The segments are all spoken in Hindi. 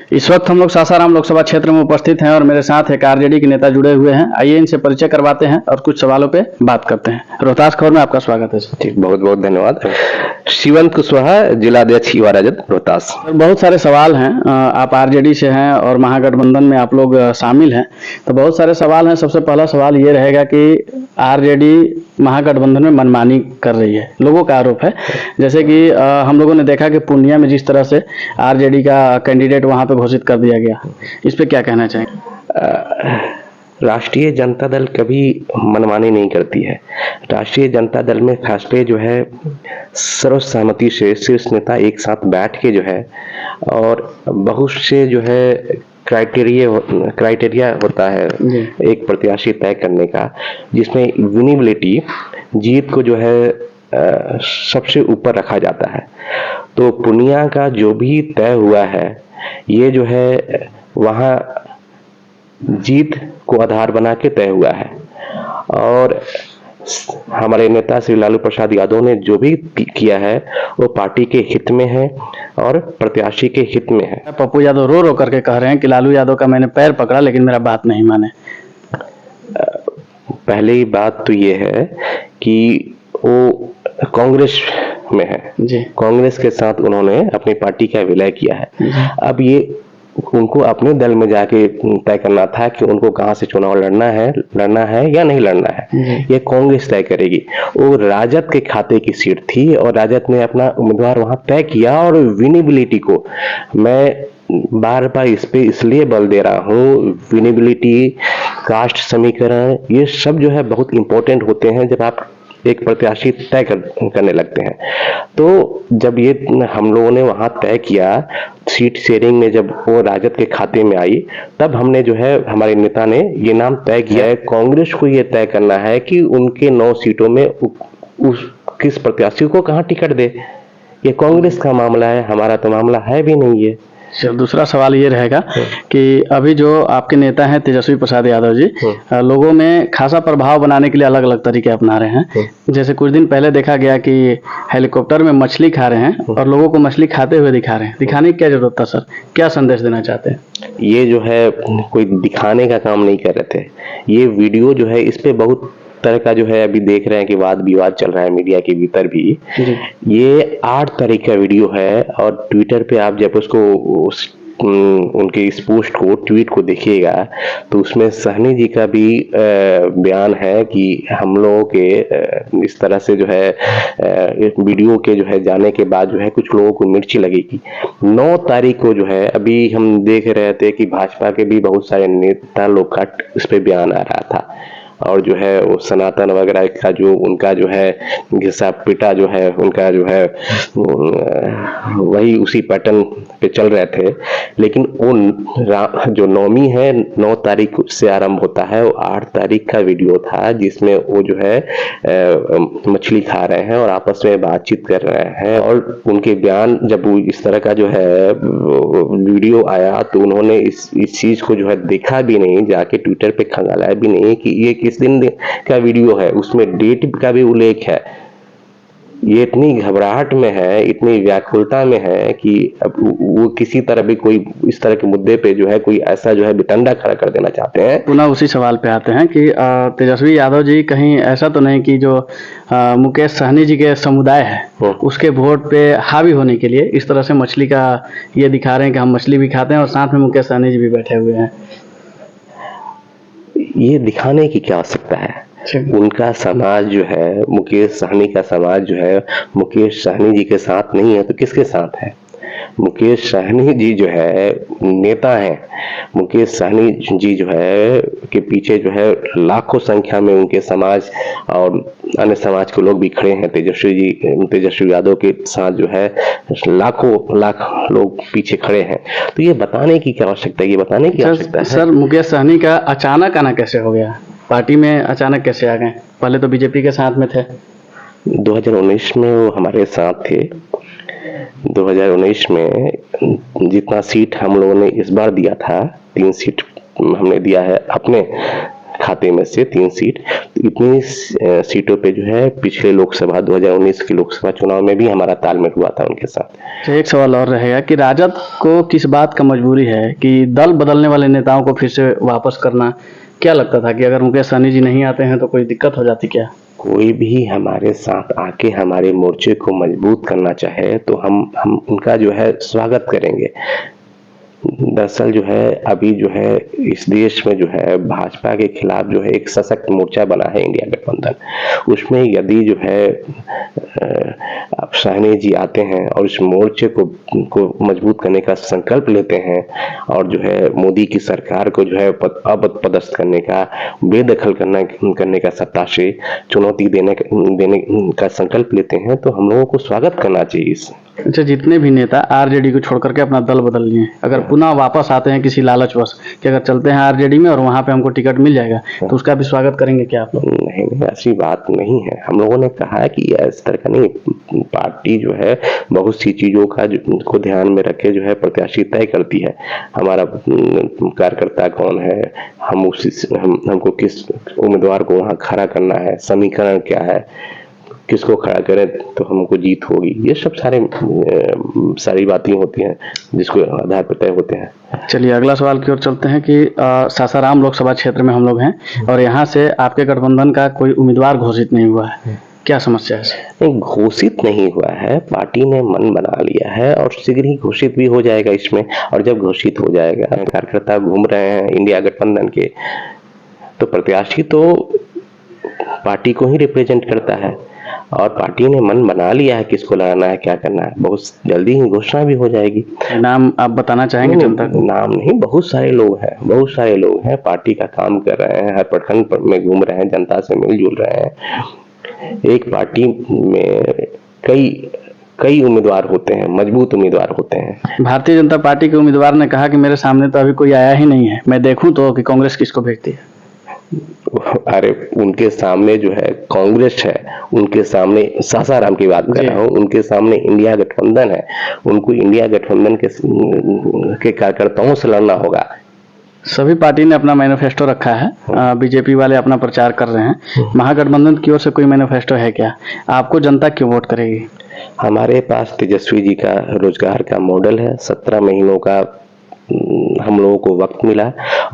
इस वक्त हम लोग सासाराम लोकसभा क्षेत्र में उपस्थित हैं और मेरे साथ एक आरजेडी के नेता जुड़े हुए हैं। आइए इनसे परिचय करवाते हैं और कुछ सवालों पे बात करते हैं। रोहतास खबर में आपका स्वागत है। ठीक, बहुत बहुत धन्यवाद। शिवंत कुशवाहा, जिलाध्यक्ष युवा राजद, रोहतास। बहुत सारे सवाल हैं। आप आरजेडी से हैं और महागठबंधन में आप लोग शामिल हैं, तो बहुत सारे सवाल हैं। सबसे पहला सवाल ये रहेगा कि आरजेडी महागठबंधन में मनमानी कर रही है, लोगों का आरोप है। जैसे कि हम लोगों ने देखा कि पूर्णिया में जिस तरह से आरजेडी का कैंडिडेट वहां पे घोषित कर दिया गया, इस पे क्या कहना चाहेंगे? राष्ट्रीय जनता दल कभी मनमानी नहीं करती है। राष्ट्रीय जनता दल में फैसले जो है सर्वसहमति से शीर्ष नेता एक साथ बैठ के जो है, और बहुत से जो है क्राइटेरिया होता है एक प्रत्याशी तय करने का, जिसमें विनिबिलिटी, जीत को जो है सबसे ऊपर रखा जाता है। तो पूर्णिया का जो भी तय हुआ है, ये जो है वहाँ जीत को आधार बना के तय हुआ है, और हमारे नेता श्री लालू प्रसाद यादव ने जो भी किया है वो पार्टी के हित में है और प्रत्याशी के हित में है। पप्पू यादव रो रो करके कह रहे हैं कि लालू यादव का मैंने पैर पकड़ा लेकिन मेरा बात नहीं माने। पहली बात तो ये है कि वो कांग्रेस में है जी। कांग्रेस के साथ उन्होंने अपनी पार्टी का विलय किया है। अब ये उनको अपने दल में जाके तय करना था कि उनको कहां से चुनाव लड़ना है या नहीं लड़ना है, ये कांग्रेस तय करेगी। वो राजद के खाते की सीट थी और राजद ने अपना उम्मीदवार वहां तय किया। और विनिबिलिटी को मैं बार बार इस पे इसलिए बल दे रहा हूँ, विनिबिलिटी, कास्ट समीकरण, ये सब जो है बहुत इंपॉर्टेंट होते हैं जब आप एक प्रत्याशी तय करने लगते हैं। तो जब ये हम लोगों ने वहां तय किया, सीट शेयरिंग में जब वो राजद के खाते में आई, तब हमने जो है, हमारे नेता ने ये नाम तय किया है, कांग्रेस को ये तय करना है कि उनके 9 सीटों में किस प्रत्याशी को कहां टिकट दे। ये कांग्रेस का मामला है, हमारा तो मामला है भी नहीं है। दूसरा सवाल ये रहेगा कि अभी जो आपके नेता हैं तेजस्वी प्रसाद यादव जी, लोगों में खासा प्रभाव बनाने के लिए अलग अलग तरीके अपना रहे हैं। जैसे कुछ दिन पहले देखा गया कि हेलीकॉप्टर में मछली खा रहे हैं और लोगों को मछली खाते हुए दिखा रहे हैं। दिखाने की क्या जरूरत था सर? क्या संदेश देना चाहते हैं? ये जो है कोई दिखाने का काम नहीं कर रहे थे। ये वीडियो जो है, इस पे बहुत तरह का जो है अभी देख रहे हैं कि वाद विवाद चल रहा है मीडिया के भीतर भी। ये 8 तारीख का वीडियो है और ट्विटर पे आप जब उसको उनके इस पोस्ट को, ट्वीट को देखिएगा, तो उसमें सहनी जी का भी बयान है कि हम लोगों के इस तरह से जो है वीडियो के जो है जाने के बाद जो है कुछ लोगों को मिर्ची लगेगी। 9 तारीख को जो है, अभी हम देख रहे थे कि भाजपा के भी बहुत सारे नेता लोग का इस पे बयान आ रहा था, और जो है वो सनातन वगैरह का जो उनका जो है घिसा पिटा जो है उनका जो है वही उसी पैटर्न पे चल रहे थे। लेकिन वो जो नौमी है 9 तारीख से आरंभ होता है, वो 8 तारीख का वीडियो था जिसमें वो जो है मछली खा रहे हैं और आपस में बातचीत कर रहे हैं। और उनके बयान जब वो इस तरह का जो है वीडियो आया, तो उन्होंने इस चीज को जो है देखा भी नहीं, जाके ट्विटर पे खंगाला भी नहीं कि ये किस दिन का वीडियो है, उसमें डेट का भी उल्लेख है। ये इतनी घबराहट में है, इतनी व्याकुलता में है कि अब वो किसी तरह भी कोई इस तरह के मुद्दे पे जो है कोई ऐसा जो है बिटंडा खड़ा कर देना चाहते हैं। पुनः उसी सवाल पे आते हैं कि तेजस्वी यादव जी कहीं ऐसा तो नहीं कि जो मुकेश सहनी जी के समुदाय है उसके वोट पे हावी होने के लिए इस तरह से मछली का ये दिखा रहे हैं कि हम मछली भी खाते हैं और साथ में मुकेश सहनी जी भी बैठे हुए हैं। ये दिखाने की क्या आवश्यकता है? उनका समाज जो है, मुकेश सहनी का समाज जो है, मुकेश सहनी जी के साथ नहीं है तो किसके साथ है? मुकेश सहनी जी जो है नेता हैं, मुकेश सहनी जी जो है के पीछे जो है लाखों संख्या में उनके समाज और अन्य समाज के लोग भी खड़े हैं। तेजस्वी यादव के साथ जो है लाखों लोग पीछे खड़े हैं। तो ये बताने की क्या आवश्यकता है? ये बताने की आवश्यकता है। सर, मुकेश सहनी का अचानक आना कैसे हो गया? पार्टी में अचानक कैसे आ गए? पहले तो बीजेपी के साथ में थे। 2019 में वो हमारे साथ थे। 2019 में जितना सीट हम लोगों ने इस बार दिया था, 3 सीट हमने दिया है अपने खाते में से, 3 सीट। इतनी सीटों पे जो है पिछले लोकसभा 2019 के लोकसभा चुनाव में भी हमारा तालमेल हुआ था उनके साथ। एक सवाल और रहेगा कि राजद को किस बात का मजबूरी है कि दल बदलने वाले नेताओं को फिर से वापस करना? क्या लगता था कि अगर मुकेश सहनी जी नहीं आते हैं तो कोई दिक्कत हो जाती क्या? कोई भी हमारे साथ आके हमारे मोर्चे को मजबूत करना चाहे तो हम उनका जो है स्वागत करेंगे। दरअसल जो है अभी जो है इस देश में जो है भाजपा के खिलाफ जो है एक सशक्त मोर्चा बना है इंडिया गठबंधन, उसमें यदि जो है सहनी जी आते हैं और इस मोर्चे को मजबूत करने का संकल्प लेते हैं और जो है मोदी की सरकार को जो है अपदस्थ करने का, बेदखल करने का सत्ता से चुनौती देने का संकल्प लेते हैं तो हम लोगों को स्वागत करना चाहिए। अच्छा, जितने भी नेता आरजेडी को छोड़ करके अपना दल बदल लिए, अगर पुनः वापस आते हैं किसी लालचवश कि अगर चलते हैं आरजेडी में और वहां पे हमको टिकट मिल जाएगा तो उसका भी स्वागत करेंगे क्या आप लोग? नहीं, ऐसी बात नहीं है। हम लोगों ने कहा है कि इस तरह का नहीं, पार्टी जो है बहुत सी चीजों को ध्यान में रखे जो है प्रत्याशी तय करती है। हमारा कार्यकर्ता कौन है, हमको किस उम्मीदवार को वहां खड़ा करना है, समीकरण क्या है, किसको खड़ा करें तो हमको जीत होगी, ये सब सारी बातें होती हैं जिसको आधार पर तय होते हैं। चलिए अगला सवाल की ओर चलते हैं कि सासाराम लोकसभा क्षेत्र में हम लोग हैं और यहाँ से आपके गठबंधन का कोई उम्मीदवार घोषित नहीं हुआ है, क्या समस्या है? नहीं, घोषित नहीं हुआ है, पार्टी ने मन बना लिया है और शीघ्र ही घोषित भी हो जाएगा इसमें। और जब घोषित हो जाएगा, कार्यकर्ता घूम रहे हैं इंडिया गठबंधन के, तो प्रत्याशी तो पार्टी को ही रिप्रेजेंट करता है और पार्टी ने मन बना लिया है किसको लगाना है, क्या करना है। बहुत जल्दी ही घोषणा भी हो जाएगी। नाम आप बताना चाहेंगे जनता को? नाम नहीं, बहुत सारे लोग हैं, पार्टी का काम कर रहे हैं, हर प्रखंड में घूम रहे हैं, जनता से मिलजुल रहे हैं। एक पार्टी में कई उम्मीदवार होते हैं, मजबूत उम्मीदवार होते हैं। भारतीय जनता पार्टी के उम्मीदवार ने कहा कि मेरे सामने तो अभी कोई आया ही नहीं है, मैं देखूं तो कि कांग्रेस किसको भेजती है। अरे उनके सामने जो है कांग्रेस है, उनके सामने सासाराम की बात कर रहा हूँ, उनके सामने इंडिया गठबंधन है, उनको इंडिया गठबंधन के कार्यकर्ताओं से लड़ना होगा। सभी पार्टी ने अपना मैनिफेस्टो रखा है, बीजेपी वाले अपना प्रचार कर रहे हैं, महागठबंधन की ओर से कोई मैनिफेस्टो है क्या? आपको जनता क्यों वोट करेगी? हमारे पास तेजस्वी जी का रोजगार का मॉडल है। 17 महीनों का हम लोगों को वक्त मिला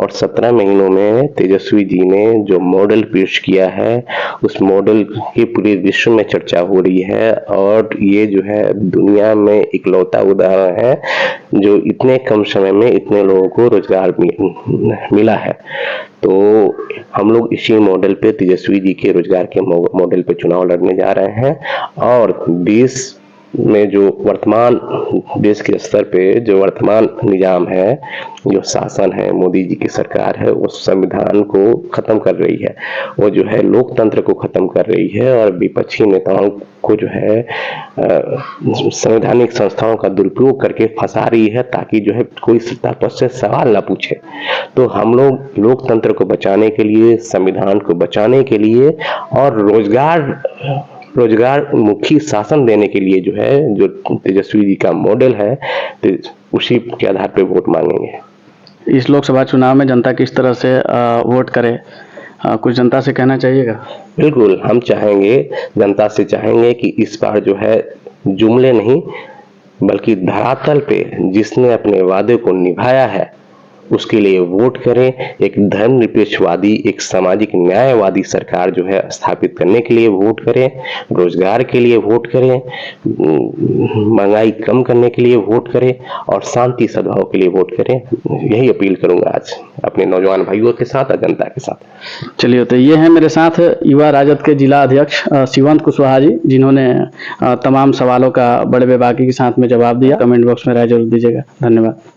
और 17 महीनों में तेजस्वी जी ने जो मॉडल पेश किया है उस मॉडल की पूरे विश्व में चर्चा हो रही है और ये जो है दुनिया में इकलौता उदाहरण है जो इतने कम समय में इतने लोगों को रोजगार मिला है। तो हम लोग इसी मॉडल पे, तेजस्वी जी के रोजगार के मॉडल पे चुनाव लड़ने जा रहे हैं और देश में जो वर्तमान देश के स्तर पे जो वर्तमान निजाम है, जो शासन है, मोदी जी की सरकार है, वो संविधान को खत्म कर रही है, वो जो है लोकतंत्र को खत्म कर रही है और विपक्षी नेताओं को जो है संवैधानिक संस्थाओं का दुरुपयोग करके फंसा रही है ताकि जो है कोई सत्ता पक्ष से सवाल ना पूछे। तो हम लोग लोकतंत्र को बचाने के लिए, संविधान को बचाने के लिए और रोजगार मुखी शासन देने के लिए जो है, जो तेजस्वी जी का मॉडल है, तो उसी के आधार पे वोट मांगेंगे। इस लोकसभा चुनाव में जनता किस तरह से वोट करे, कुछ जनता से कहना चाहिएगा? बिल्कुल, हम चाहेंगे, जनता से चाहेंगे कि इस बार जो है जुमले नहीं बल्कि धरातल पे जिसने अपने वादे को निभाया है उसके लिए वोट करें। एक धर्मनिरपेक्षवादी, एक सामाजिक न्यायवादी सरकार जो है स्थापित करने के लिए वोट करें, रोजगार के लिए वोट करें, महंगाई कम करने के लिए वोट करें और शांति सद्भाव के लिए वोट करें। यही अपील करूंगा आज अपने नौजवान भाइयों के साथ और जनता के साथ। चलिए, तो ये है मेरे साथ युवा राजद के जिला अध्यक्ष शिवंत कुशवाहा जी, जिन्होंने तमाम सवालों का बड़े बेबाकी के साथ में जवाब दिया। कमेंट बॉक्स में राय जरूर दीजिएगा। धन्यवाद।